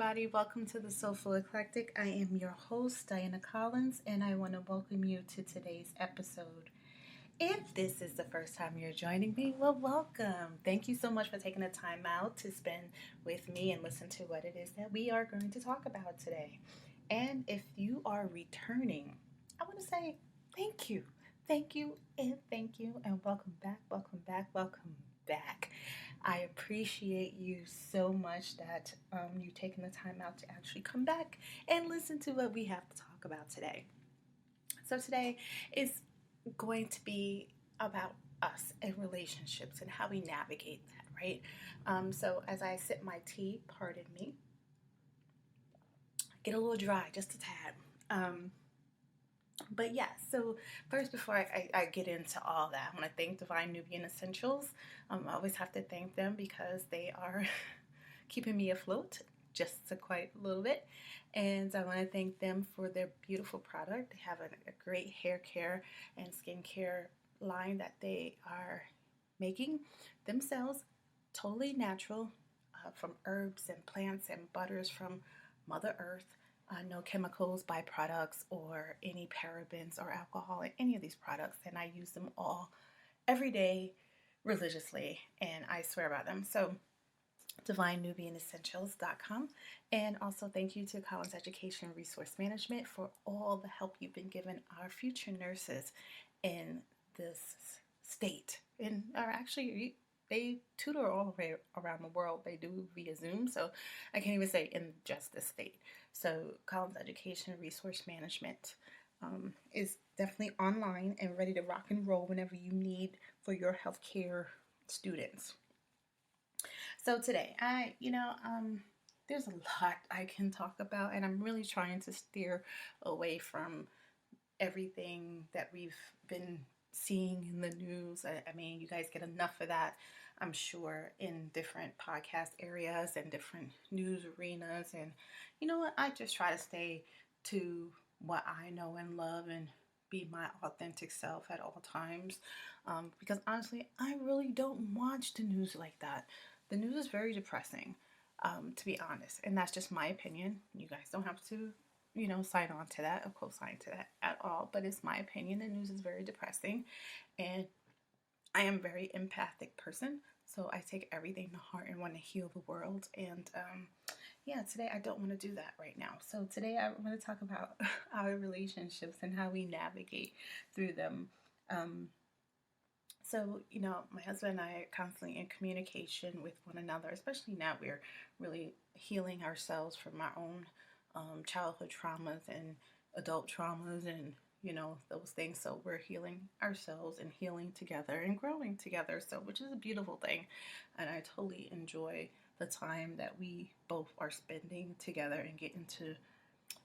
everybody. Welcome to the Soulful Eclectic. I am your host, Diana Collins, and I want to welcome you to today's episode. If this is the first time you're joining me, well, welcome. Thank you so much for taking the time out to spend with me and listen to what it is that we are going to talk about today. And if you are returning, I want to say thank you. Thank you and thank you and welcome back, welcome back, welcome back. I appreciate you so much that you've taken the time out to actually come back and listen to what we have to talk about today. So, today is going to be about us and relationships and how we navigate that, right? So, as I sip my tea, pardon me, get a little dry, just a tad. But yeah, so first, before I get into all that, I want to thank Divine Nubian Essentials. I always have to thank them because they are keeping me afloat just a quite a little bit. And I want to thank them for their beautiful product. They have a great hair care and skincare line that they are making themselves, totally natural, from herbs and plants and butters from Mother Earth. No chemicals, byproducts, or any parabens or alcohol in any of these products. And I use them all every day religiously, and I swear by them. So, DivineNubianEssentials.com. And also, thank you to Collins Education Resource Management for all the help you've been giving our future nurses in this state. And are actually, they tutor all the way around the world. They do via Zoom, so I can't even say in just this state. So Collins Education Resource Management is definitely online and ready to rock and roll whenever you need for your healthcare students. So today, there's a lot I can talk about, and I'm really trying to steer away from everything that we've been seeing in the news. I mean, you guys get enough of that, I'm sure, in different podcast areas and different news arenas. And you know what? I just try to stay to what I know and love and be my authentic self at all times. Because honestly, I really don't watch the news like that. The news is very depressing, to be honest. And that's just my opinion. You guys don't have to sign on to that or co-sign to that at all, but it's my opinion. The news is very depressing, and I am a very empathic person, so I take everything to heart and want to heal the world. And yeah, today I don't want to do that right now. So today I want to talk about our relationships and how we navigate through them. So, my husband and I are constantly in communication with one another, especially now we're really healing ourselves from our own childhood traumas and adult traumas and those things. So we're healing ourselves and healing together and growing together, so which is a beautiful thing. And I totally enjoy the time that we both are spending together and getting to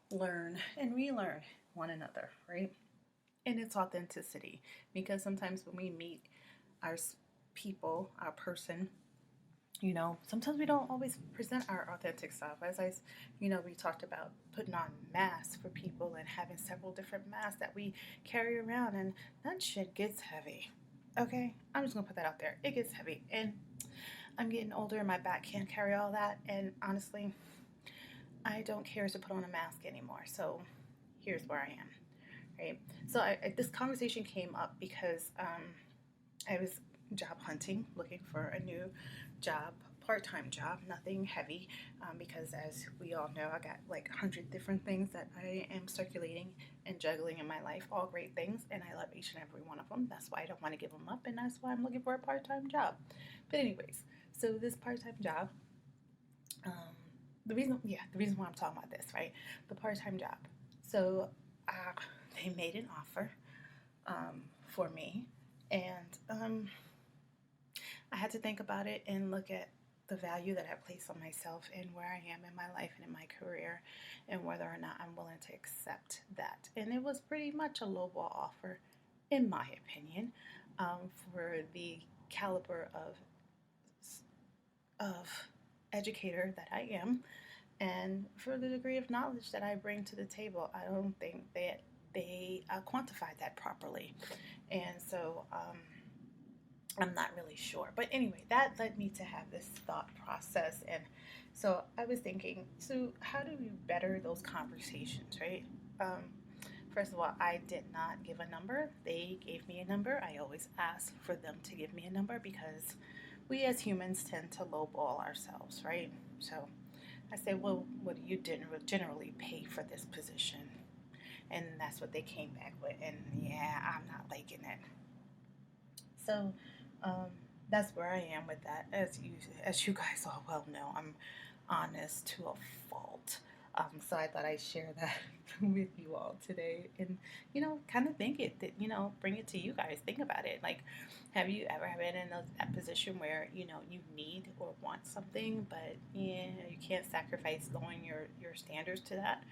learn and relearn one another, right? And it's authenticity, because sometimes when we meet our people, our person, sometimes we don't always present our authentic self. As we talked about putting on masks for people and having several different masks that we carry around, and that shit gets heavy. Okay, I'm just gonna put that out there. It gets heavy, and I'm getting older, and my back can't carry all that. And honestly, I don't care to put on a mask anymore. So here's where I am. Right. So this conversation came up because I was job hunting, looking for a new job, part-time job, nothing heavy, because as we all know, I got like 100 different things that I am circulating and juggling in my life, all great things, and I love each and every one of them. That's why I don't want to give them up, and that's why I'm looking for a part-time job. But anyways, so this part-time job, the reason why I'm talking about this, right? The part-time job. So they made an offer for me, and I had to think about it and look at the value that I place on myself and where I am in my life and in my career, and whether or not I'm willing to accept that. And it was pretty much a lowball offer, in my opinion, for the caliber of educator that I am, and for the degree of knowledge that I bring to the table. I don't think that they quantified that properly. And so I'm not really sure. But anyway, that led me to have this thought process. And so I was thinking, so how do we better those conversations, right? Um, First of all, I did not give a number. They gave me a number. I always ask for them to give me a number because we as humans tend to lowball ourselves, right? So I said, well, what do you generally pay for this position? And that's what they came back with. And yeah, I'm not liking it. So um, that's where I am with that. As you guys all well know, I'm honest to a fault. So I thought I'd share that with you all today, and kind of think it that bring it to you guys. Think about it. Like, have you ever been in that position where you need or want something, but yeah, you can't sacrifice lowering your standards to that?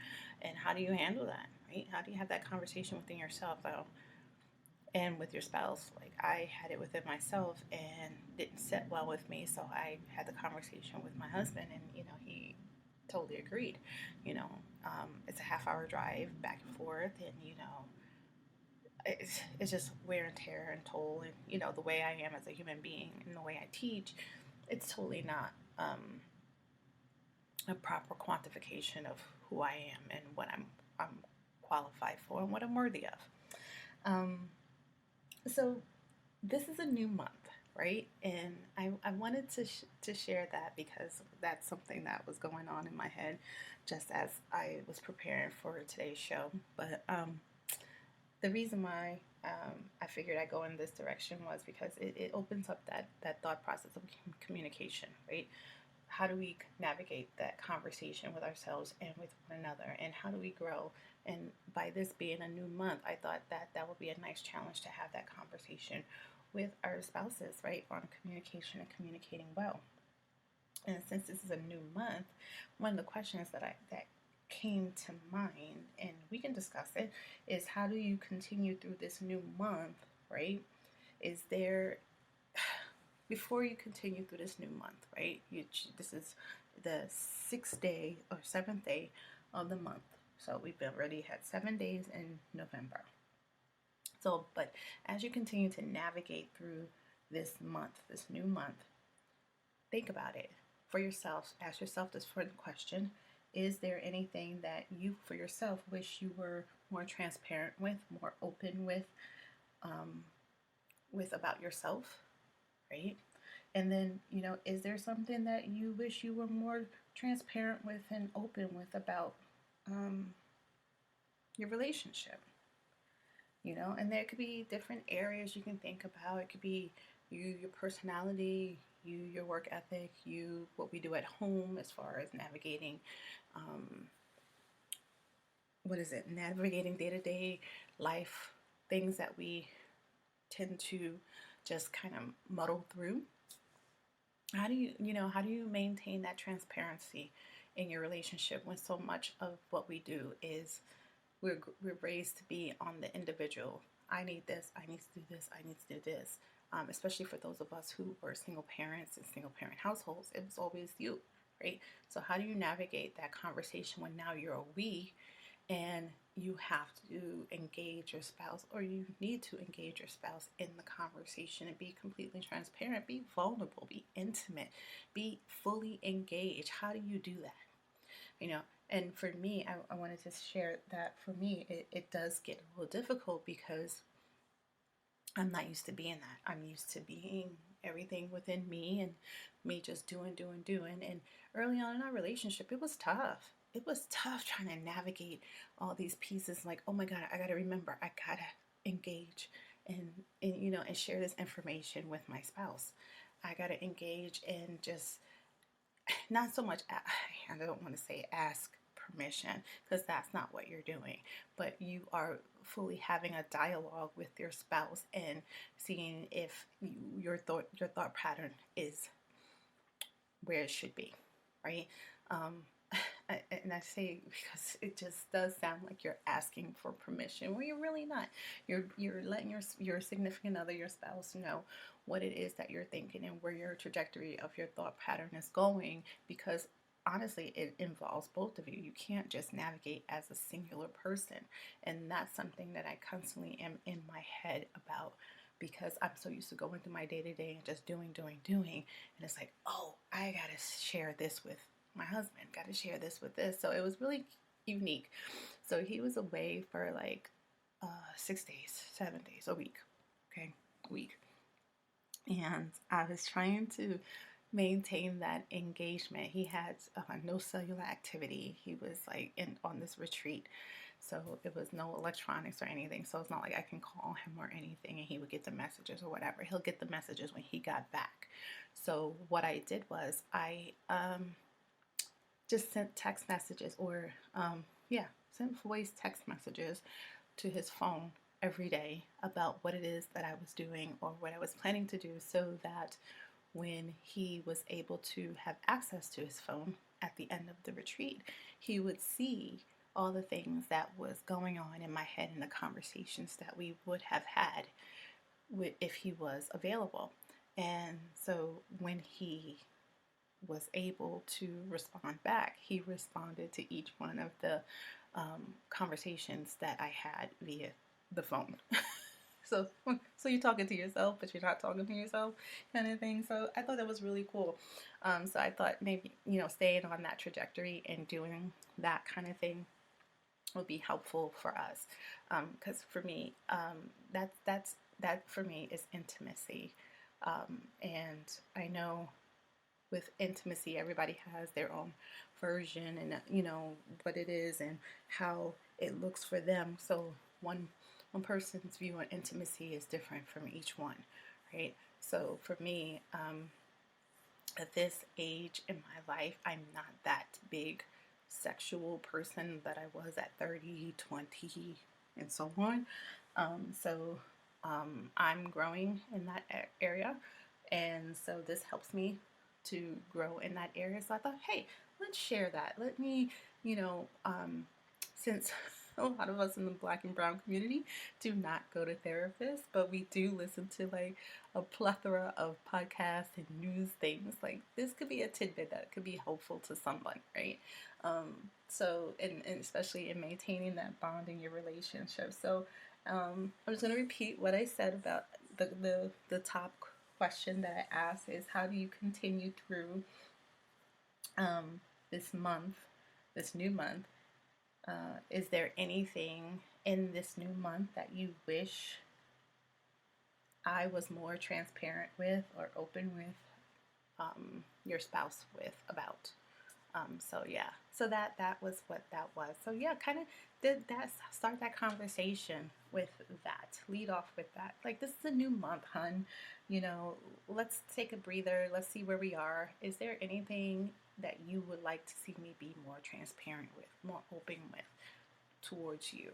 And how do you handle that? Right? How do you have that conversation within yourself? Though, and with your spouse. Like I had it within myself and didn't sit well with me, so I had the conversation with my husband, and he totally agreed. It's a half-hour drive back and forth, and it's just wear and tear and toll, and the way I am as a human being and the way I teach, it's totally not a proper quantification of who I am and what I'm qualified for and what I'm worthy of. Um, so this is a new month, right? And I wanted to share that because that's something that was going on in my head just as I was preparing for today's show. But the reason why I figured I'd go in this direction was because it opens up that thought process of communication, right? How do we navigate that conversation with ourselves and with one another, and how do we grow? And by this being a new month, I thought that would be a nice challenge to have that conversation with our spouses, right, on communication and communicating well. And since this is a new month, one of the questions that came to mind, and we can discuss it, is how do you continue through this new month, right? Is there before you continue through this new month, right? This is the 6th day or 7th day of the month. So we've already had 7 days in November. So, but as you continue to navigate through this month, this new month, think about it for yourself. Ask yourself this further question: is there anything that you, for yourself, wish you were more transparent with, more open um, with about yourself, right? And then, is there something that you wish you were more transparent with and open with about um, your relationship? And there could be different areas you can think about. It could be you, your personality, you, your work ethic, you, what we do at home as far as navigating, um, navigating day to day life, things that we tend to just kind of muddle through. How do you maintain that transparency in your relationship when so much of what we do is we're raised to be on the individual? I need this, I need to do this, I need to do this. Especially for those of us who were single parents and single parent households, it was always you, right? So how do you navigate that conversation when now you're a we and you have to engage your spouse, or you need to engage your spouse in the conversation and be completely transparent, be vulnerable, be intimate, be fully engaged? How do you do that? you know and for me, I wanted to share that for me it does get a little difficult because I'm not used to being that. I'm used to being everything within me and me just doing. And early on in our relationship, it was tough. It was tough trying to navigate all these pieces. Like, oh my God, I gotta remember, I gotta engage and share this information with my spouse. I gotta engage and just not so much, I don't want to say ask permission because that's not what you're doing, but you are fully having a dialogue with your spouse and seeing if your thought pattern is where it should be, right? Um, and I say because it just does sound like you're asking for permission, where you're really not. You're letting your significant other, your spouse, know what it is that you're thinking and where your trajectory of your thought pattern is going. Because honestly, it involves both of you. You can't just navigate as a singular person, and that's something that I constantly am in my head about because I'm so used to going through my day to day and just doing. And it's like, oh, I gotta share this with my husband, gotta share this with this. So it was really unique. So he was away for like 6 days, 7 days, a week. Okay, a week. And I was trying to maintain that engagement. He had no cellular activity. He was like on this retreat, so it was no electronics or anything. So it's not like I can call him or anything, and he would get the messages or whatever. He'll get the messages when he got back. So what I did was I just sent text messages, or sent voice text messages to his phone every day about what it is that I was doing or what I was planning to do, so that when he was able to have access to his phone at the end of the retreat, he would see all the things that was going on in my head and the conversations that we would have had if he was available. And so when he was able to respond back, he responded to each one of the conversations that I had via the phone. So you're talking to yourself, but you're not talking to yourself, kind of thing. So I thought that was really cool. So I thought maybe, staying on that trajectory and doing that kind of thing would be helpful for us. Because for me, that for me is intimacy. And I know with intimacy, everybody has their own version and what it is and how it looks for them. So one person's view on intimacy is different from each one, right? So for me, at this age in my life, I'm not that big sexual person that I was at 30, 20, and so on. I'm growing in that area, and so this helps me to grow in that area. So I thought, hey, let's share that. Let me, since a lot of us in the Black and brown community do not go to therapists, but we do listen to like a plethora of podcasts and news things. Like this could be a tidbit that could be helpful to someone, right? And especially in maintaining that bond in your relationship. So I'm just going to repeat what I said about the top question that I asked is, how do you continue through this month, this new month? Is there anything in this new month that you wish I was more transparent with or open with your spouse with about? So that was what that was. So yeah, kind of did that, start that conversation with that, lead off with that. Like, this is a new month, hun. Let's take a breather. Let's see where we are. Is there anything that you would like to see me be more transparent with, more open with towards you?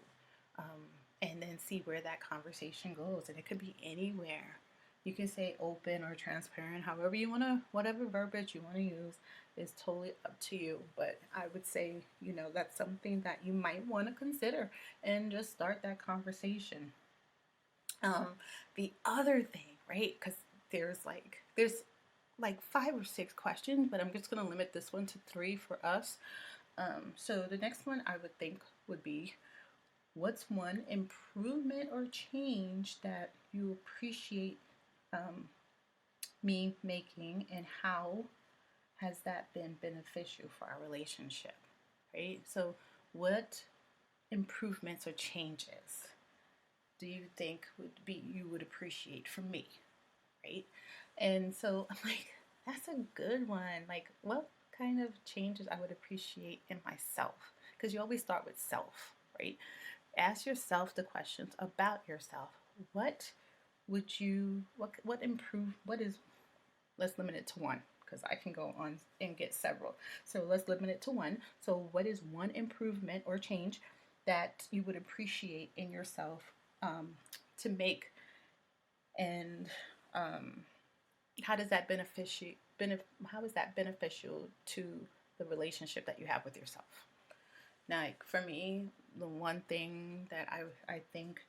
And then see where that conversation goes. And it could be anywhere. You can say open or transparent, however you want to, whatever verbiage you want to use is totally up to you. But I would say, that's something that you might want to consider and just start that conversation. The other thing, right? Because there's like 5 or 6 questions, but I'm just going to limit this one to 3 for us. So the next one I would think would be, what's one improvement or change that you appreciate me making, and how has that been beneficial for our relationship, right? So what improvements or changes do you think you would appreciate from me, right? And so I'm like, that's a good one. Like, what kind of changes I would appreciate in myself? Because you always start with self, right? Ask yourself the questions about yourself. What would you, what improve, what is, let's limit it to one, because I can go on and get several. So let's limit it to one. So what is one improvement or change that you would appreciate in yourself to make, and how does that how is that beneficial to the relationship that you have with yourself? Now, like, for me, the one thing that I think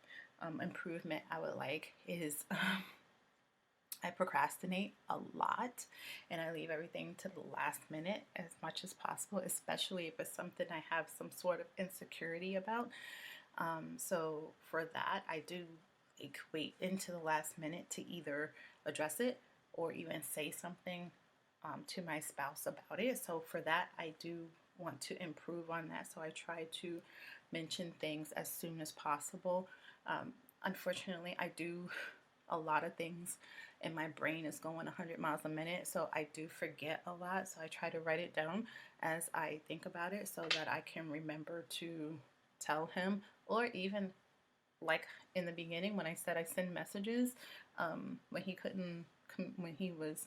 improvement I would like is I procrastinate a lot, and I leave everything to the last minute as much as possible, especially if it's something I have some sort of insecurity about. So for that, I do like wait into the last minute to either address it or even say something to my spouse about it. So for that, I do want to improve on that. So I try to mention things as soon as possible. Unfortunately, I do a lot of things and my brain is going 100 miles a minute, so I do forget a lot. So I try to write it down as I think about it so that I can remember to tell him, or even like in the beginning when I said I send messages, when he couldn't, when he was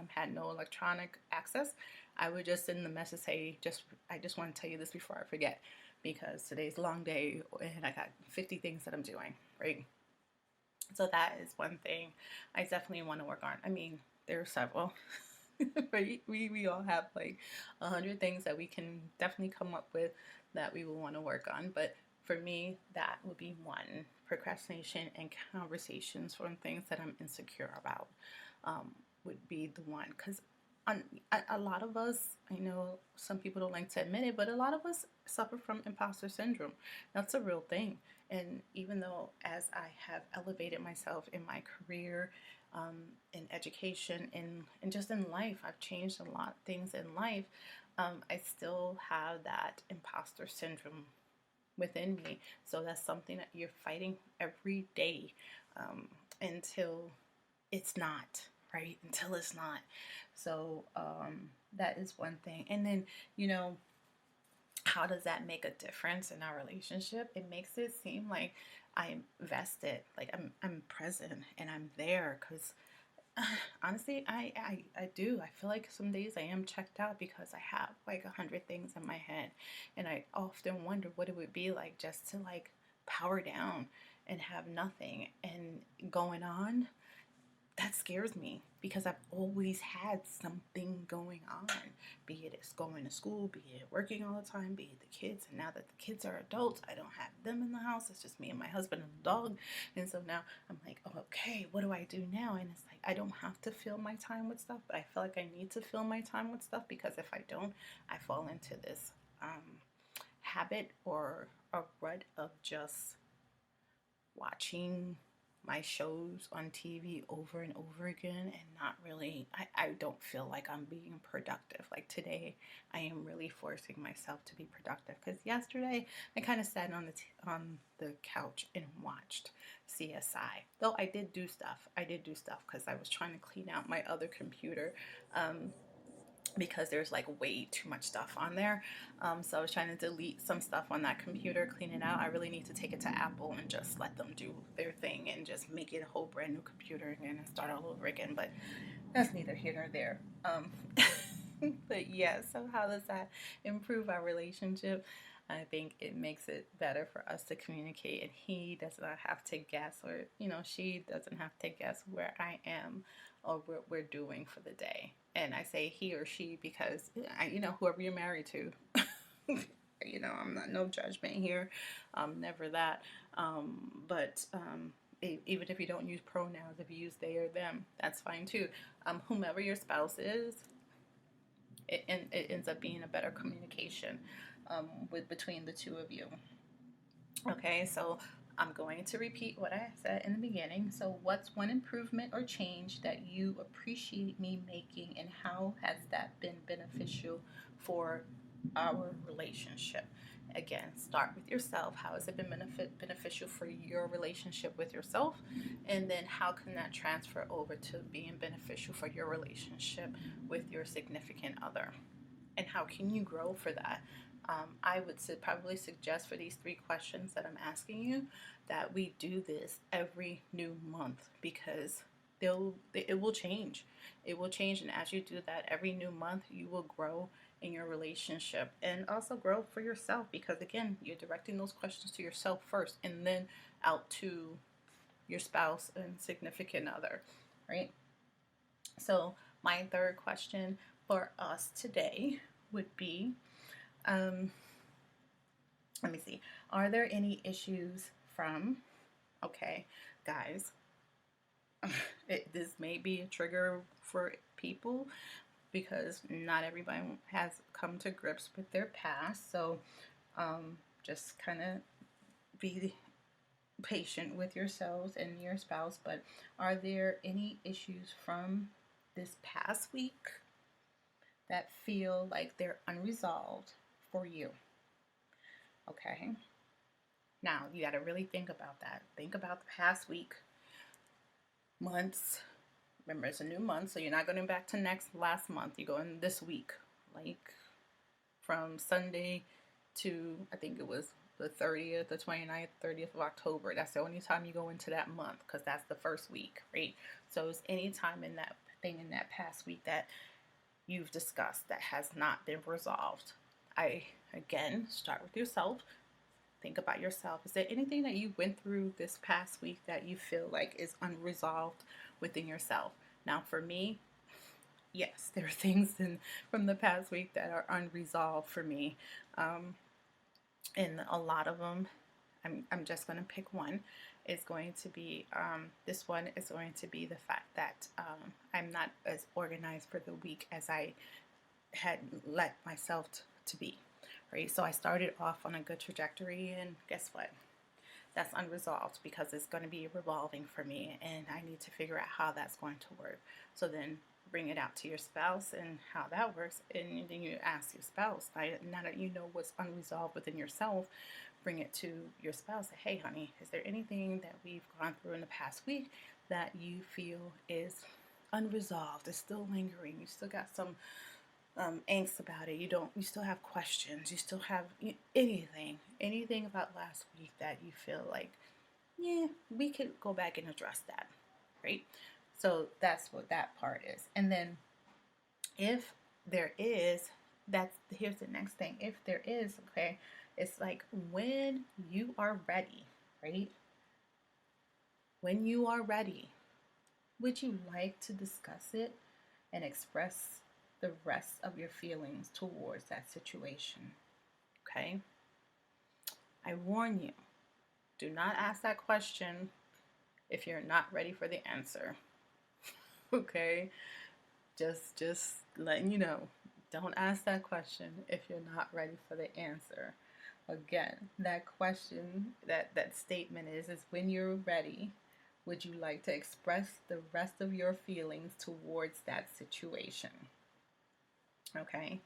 had no electronic access, I would just send the message, say, I just want to tell you this before I forget, because today's a long day and I got 50 things that I'm doing, right? So that is one thing I definitely want to work on. I mean, there are several. Right? We all have like 100 things that we can definitely come up with that we will want to work on. But for me, that would be one. Procrastination and conversations from things that I'm insecure about would be the one. Because a lot of us, I know some people don't like to admit it, but a lot of us suffer from imposter syndrome. That's a real thing. And even though as I have elevated myself in my career, in education, and just in life, I've changed a lot of things in life, I still have that imposter syndrome within me. So that's something that you're fighting every day, until it's not, right? Until it's not. So that is one thing. And then, you know, how does that make a difference in our relationship? It makes it seem like I'm vested, like I'm present and I'm there, because honestly, I do. I feel like some days I am checked out because I have like 100 things in my head, and I often wonder what it would be like just to like power down and have nothing and going on. That scares me because I've always had something going on, be it it's going to school, be it working all the time, be it the kids. And now that the kids are adults, I don't have them in the house. It's just me and my husband and the dog. And so now I'm like, oh, okay, what do I do now? And it's like, I don't have to fill my time with stuff, but I feel like I need to fill my time with stuff, because if I don't, I fall into this habit or a rut of just watching my shows on TV over and over again, and not really, I don't feel like I'm being productive. Like today, I am really forcing myself to be productive, because yesterday I kind of sat on the couch and watched CSI. Though I did do stuff. I did do stuff because I was trying to clean out my other computer. Because there's like way too much stuff on there. So I was trying to delete some stuff on that computer, clean it out. I really need to take it to Apple and just let them do their thing and just make it a whole brand new computer again and start all over again. But that's neither here nor there. But yeah, so how does that improve our relationship? I think it makes it better for us to communicate, and he does not have to guess, or she doesn't have to guess where I am or what we're doing for the day. And I say he or she because whoever you're married to, I'm not, no judgment here, never that. But even if you don't use pronouns, if you use they or them, that's fine too. Whomever your spouse is, it ends up being a better communication between the two of you. Okay, so I'm going to repeat what I said in the beginning. So what's one improvement or change that you appreciate me making, and how has that been beneficial for our relationship? Again, start with yourself. How has it been beneficial for your relationship with yourself? And then how can that transfer over to being beneficial for your relationship with your significant other? And how can you grow for that? I would probably suggest for these 3 questions that I'm asking you that we do this every new month, because it will change. It will change, and as you do that every new month, you will grow in your relationship and also grow for yourself, because again, you're directing those questions to yourself first and then out to your spouse and significant other, right? So my third question for us today would be, let me see, are there any issues from, okay, guys, this may be a trigger for people because not everybody has come to grips with their past. So just kind of be patient with yourselves and your spouse, but are there any issues from this past week that feel like they're unresolved for you? Okay. Now, you got to really think about that. Think about the past week, months. Remember, it's a new month, so you're not going back to last month. You're going this week, like from Sunday to, I think it was the 30th, the 29th, 30th of October. That's the only time you go into that month, because that's the first week, right? So it's any time in that thing in that past week that you've discussed that has not been resolved. Again, start with yourself. Think about yourself. Is there anything that you went through this past week that you feel like is unresolved within yourself? Now, for me, yes, there are things from the past week that are unresolved for me. And a lot of them, I'm just going to pick one. Is going to be, this one is going to be the fact that I'm not as organized for the week as I had let myself to be. Right? So I started off on a good trajectory, and guess what? That's unresolved because it's going to be revolving for me, and I need to figure out how that's going to work. So then bring it out to your spouse and how that works, and then you ask your spouse. Now that you know what's unresolved within yourself, bring it to your spouse. Say, hey, honey, is there anything that we've gone through in the past week that you feel is unresolved? It's still lingering. You still got some angst about it. You still have questions. You still have anything about last week that you feel like, yeah, we could go back and address that, right? So that's what that part is. And then if there is, here's the next thing. If there is, okay, it's like when you are ready, right? When you are ready, would you like to discuss it and express the rest of your feelings towards that situation? Okay? I warn you, do not ask that question if you're not ready for the answer. Okay? Just letting you know. Don't ask that question if you're not ready for the answer. Again, that question, that statement is when you're ready, would you like to express the rest of your feelings towards that situation? Okay?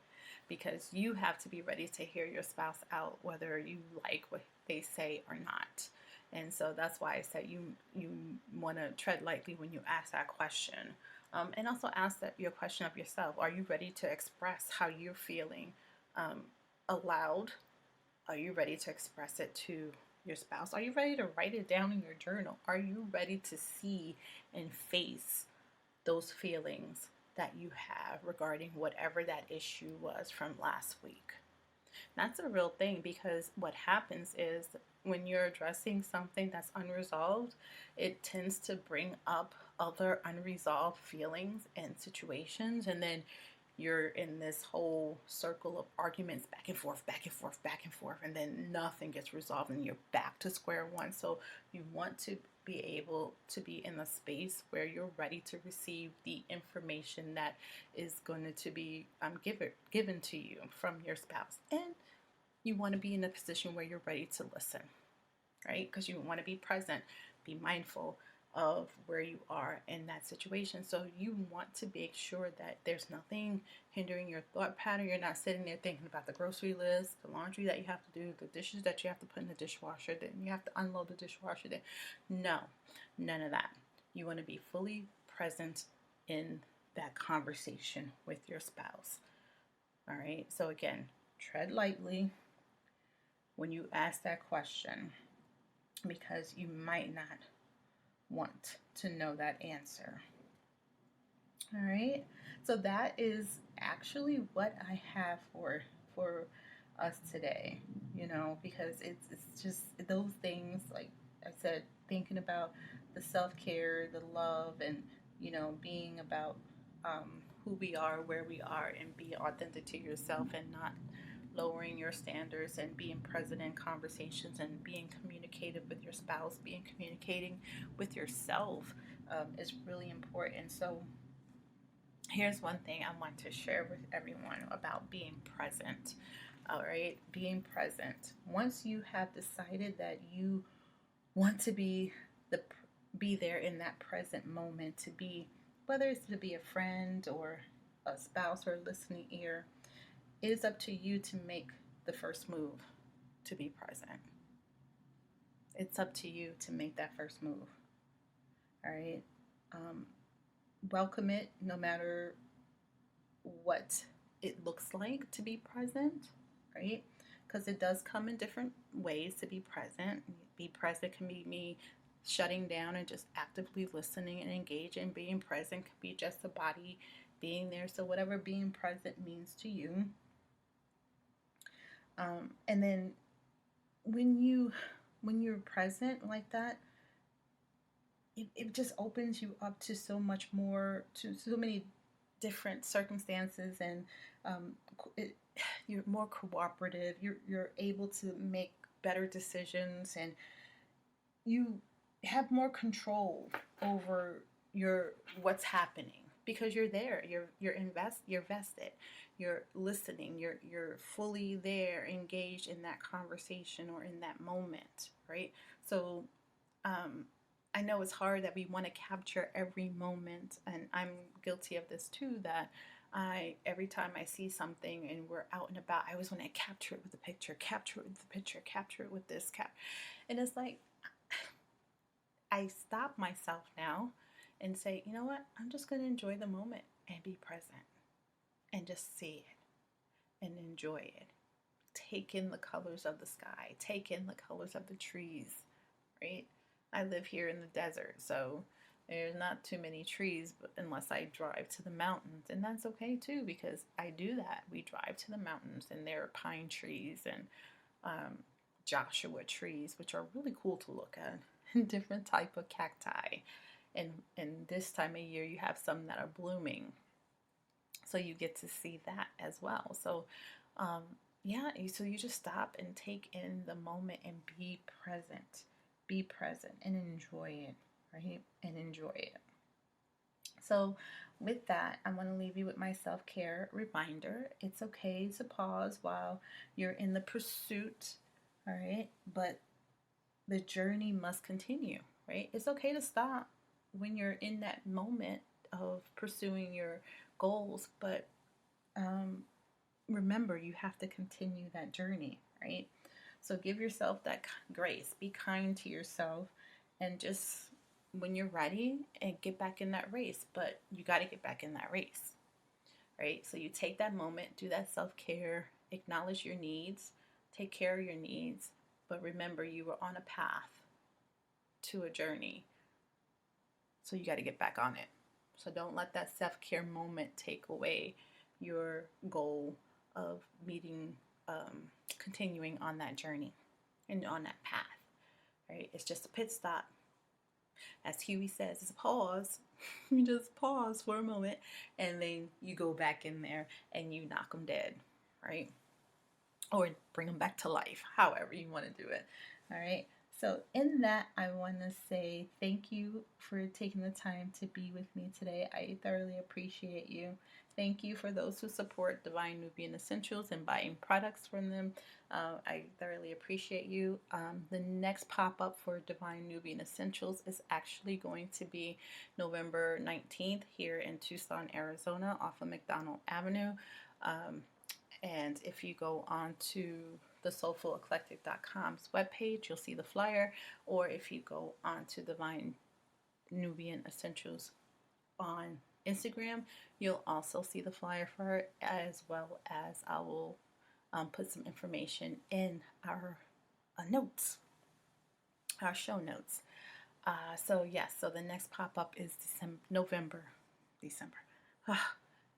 Because you have to be ready to hear your spouse out, whether you like what they say or not. And so that's why I said you want to tread lightly when you ask that question. And also ask your question of yourself. Are you ready to express how you're feeling aloud? Are you ready to express it to your spouse? Are you ready to write it down in your journal? Are you ready to see and face those feelings that you have regarding whatever that issue was from last week? That's a real thing, because what happens is when you're addressing something that's unresolved, it tends to bring up other unresolved feelings and situations, and then you're in this whole circle of arguments, back and forth, back and forth, back and forth, and then nothing gets resolved and you're back to square one. So you want to be able to be in a space where you're ready to receive the information that is going to be given to you from your spouse. And you want to be in a position where you're ready to listen, right? Because you want to be present, be mindful of where you are in that situation. So you want to make sure that there's nothing hindering your thought pattern. You're not sitting there thinking about the grocery list, the laundry that you have to do, the dishes that you have to put in the dishwasher, then you have to unload the dishwasher. Then no, none of that. You want to be fully present in that conversation with your spouse. All right. So again, tread lightly when you ask that question, because you might not want to know that answer. All right, so that is actually what I have for us today, because it's just those things, like I said, thinking about the self-care, the love, and being about who we are, where we are, and be authentic to yourself and not lowering your standards, and being present in conversations, and being communicative with your spouse, communicating with yourself is really important. So here's one thing I want to share with everyone about being present. All right, being present. Once you have decided that you want to be there in that present moment, to be, whether it's to be a friend or a spouse or a listening ear, it is up to you to make the first move to be present. It's up to you to make that first move. All right. Um, Welcome it no matter what it looks like to be present, right? Because it does come in different ways to be present. Be present can be me shutting down and just actively listening and engaging. Being present can be just the body being there. So, whatever being present means to you. And then when you're present like that, it just opens you up to so much more, to so many different circumstances, and um, it, you're more cooperative. You're able to make better decisions, and you have more control over your what's happening because you're there. You're vested. You're listening. You're fully there, engaged in that conversation or in that moment, right? So I know it's hard that we want to capture every moment, and I'm guilty of this too. That every time I see something and we're out and about, I always want to capture it with a picture, capture it with the picture, capture it with this and it's like I stop myself now and say, you know what? I'm just going to enjoy the moment and be present and just see it and enjoy it. Take in the colors of the sky, take in the colors of the trees, right? I live here in the desert, so there's not too many trees unless I drive to the mountains. And that's okay too, because I do that. We drive to the mountains, and there are pine trees and Joshua trees, which are really cool to look at, and different type of cacti. And this time of year, you have some that are blooming, so you get to see that as well. So um, yeah, so you just stop and take in the moment and be present and enjoy it, right? And enjoy it. So with that, I want to leave you with my self-care reminder. It's okay to pause while you're in the pursuit, all right? But the journey must continue, right? It's okay to stop when you're in that moment of pursuing your goals, but remember, you have to continue that journey, right? So give yourself that grace. Be kind to yourself, and just when you're ready, and get back in that race. But you got to get back in that race, right? So you take that moment, do that self care, acknowledge your needs, take care of your needs. But remember, you were on a path to a journey. So you got to get back on it. So don't let that self care moment take away your goal of meeting, continuing on that journey and on that path, right? It's just a pit stop. As Huey says, it's a pause. You just pause for a moment, and then you go back in there and you knock them dead, right? Or bring them back to life, however you want to do it, all right? So, in that, I want to say thank you for taking the time to be with me today. I thoroughly appreciate you. Thank you for those who support Divine Nubian Essentials and buying products from them. I thoroughly appreciate you. The next pop up for Divine Nubian Essentials is actually going to be November 19th here in Tucson, Arizona, off of McDonald Avenue. And if you go on to the soulfuleclectic.com's webpage, you'll see the flyer. Or if you go on to Divine Nubian Essentials on Instagram, you'll also see the flyer for it, as well as I will put some information in our notes, our show notes. So yes, so the next pop-up is November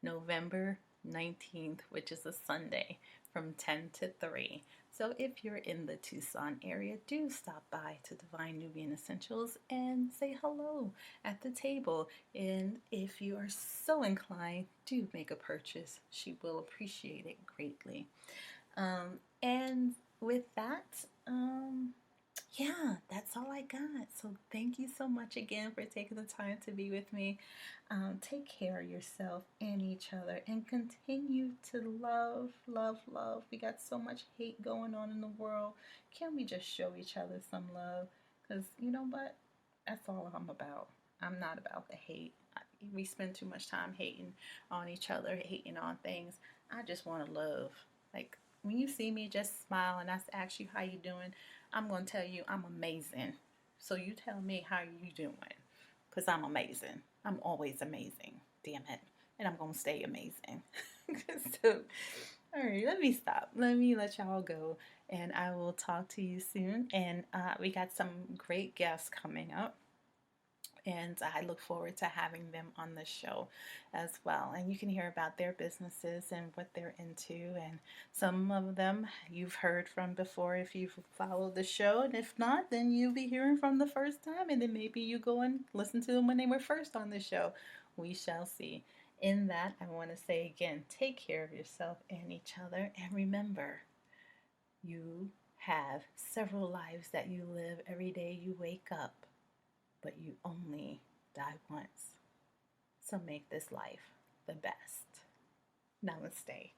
November 19th, which is a Sunday from 10 to 3. So if you're in the Tucson area, do stop by to Divine Nubian Essentials and say hello at the table. And if you are so inclined, do make a purchase. She will appreciate it greatly. And with that, yeah, that's all I got. So thank you so much again for taking the time to be with me. Take care of yourself and each other, and continue to love, love, love. We got so much hate going on in the world. Can we just show each other some love? Because you know what? That's all I'm about. I'm not about the hate. We spend too much time hating on each other, hating on things. I just want to love. Like when you see me just smile and I ask you how you doing, I'm going to tell you I'm amazing. So you tell me how you doing. Because I'm amazing. I'm always amazing. Damn it. And I'm going to stay amazing. So, all right, let me stop. Let me let y'all go. And I will talk to you soon. And we got some great guests coming up. And I look forward to having them on the show as well. And you can hear about their businesses and what they're into. And some of them you've heard from before if you've followed the show. And if not, then you'll be hearing from the first time. And then maybe you go and listen to them when they were first on the show. We shall see. In that, I want to say again, take care of yourself and each other. And remember, you have several lives that you live every day you wake up, but you only die once. So make this life the best. Namaste.